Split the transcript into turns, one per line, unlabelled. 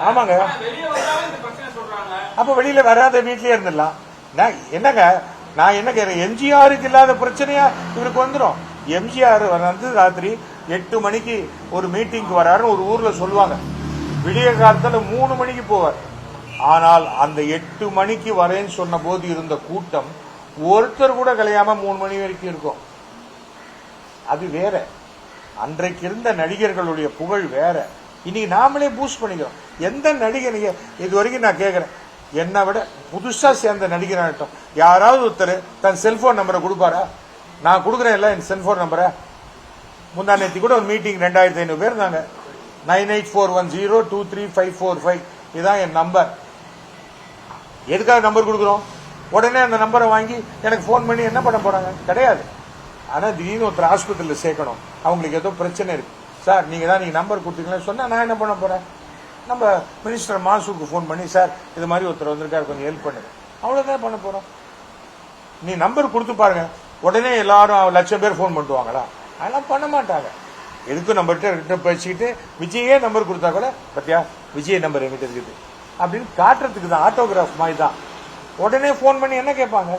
ஆமாங்க. அப்ப வெளியில வராத வீட்லயே இருந்துடலாம். என்னங்க நான் என்ன கேட்கிறேன், எம்ஜிஆருக்கு இல்லாத பிரச்சனையா இவருக்கு வந்துடும். எம்ஜிஆர் வந்து ராத்திரி 8 மணிக்கு ஒரு மீட்டிங்க்கு வராருன்னு ஒரு ஊர்ல சொல்லுவாங்க. விடிய காலத்துல 3 மணிக்கு போவார். ஆனால் அந்த 8 மணிக்கு வரேன்னு சொன்ன போது இருந்த கூட்டம் ஒருத்தர் கூட கலையாம 3 மணி வரைக்கும் இருக்கும். அது வேற. அன்றைக்கு இருந்த நடிகர்களுடைய புகழ் வேற. இன்னைக்கு நாமளே பூஸ்ட் பண்ணிக்கிறோம். எந்த நடிகர் இது வரைக்கும் நான் கேட்கிறேன், என்னை விட புதுசா சேர்ந்த நடிகராகட்டும் யாராவது ஒருத்தர் தன் செல்போன் நம்பரை கொடுப்பாரா? நான் கொடுக்குறேன் இல்ல என் செல்போன் நம்பரை. முந்தா நேத்தி கூட ஒரு மீட்டிங் 2500 பேர் இருந்தாங்க. 9841023545 இதுதான் என் நம்பர். எதுக்காக நம்பர் கொடுக்குறோம்? உடனே அந்த நம்பரை வாங்கி எனக்கு போன் பண்ணி என்ன பண்ண போறாங்க? கிடையாது. ஆனா திடீர்னு ஒருத்தர் ஹாஸ்பிட்டலில் சேர்க்கணும், அவங்களுக்கு ஏதோ பிரச்சனை இருக்கு, சார் நீங்க தான் நீங்க நம்பர் கொடுத்தீங்களா சொன்னா நான் என்ன பண்ண போறேன்? நம்ம மினிஸ்டர் மாசுக்கு போன் பண்ணி சார் இது மாதிரி ஒருத்தர் வந்திருக்காரு கொஞ்சம் ஹெல்ப் பண்ணுங்க, அவ்வளவுதான் பண்ண போறோம். நீ நம்பர் கொடுத்து பாருங்க, உடனே எல்லாரும் 1,00,000 பேர் போன் பண்ணுவாங்களா? அதெல்லாம் பண்ண மாட்டாங்க. எதுக்கும் நம்மகிட்ட பேசிக்கிட்டு விஜயே நம்பர் கொடுத்தா கூட பத்தியா விஜய் நம்பர் எங்கிட்ட இருக்குது அப்படின்னு காட்டுறதுக்கு தான், ஆட்டோகிராஃப் மாதிரி தான். உடனே போன் பண்ணி என்ன கேட்பாங்க?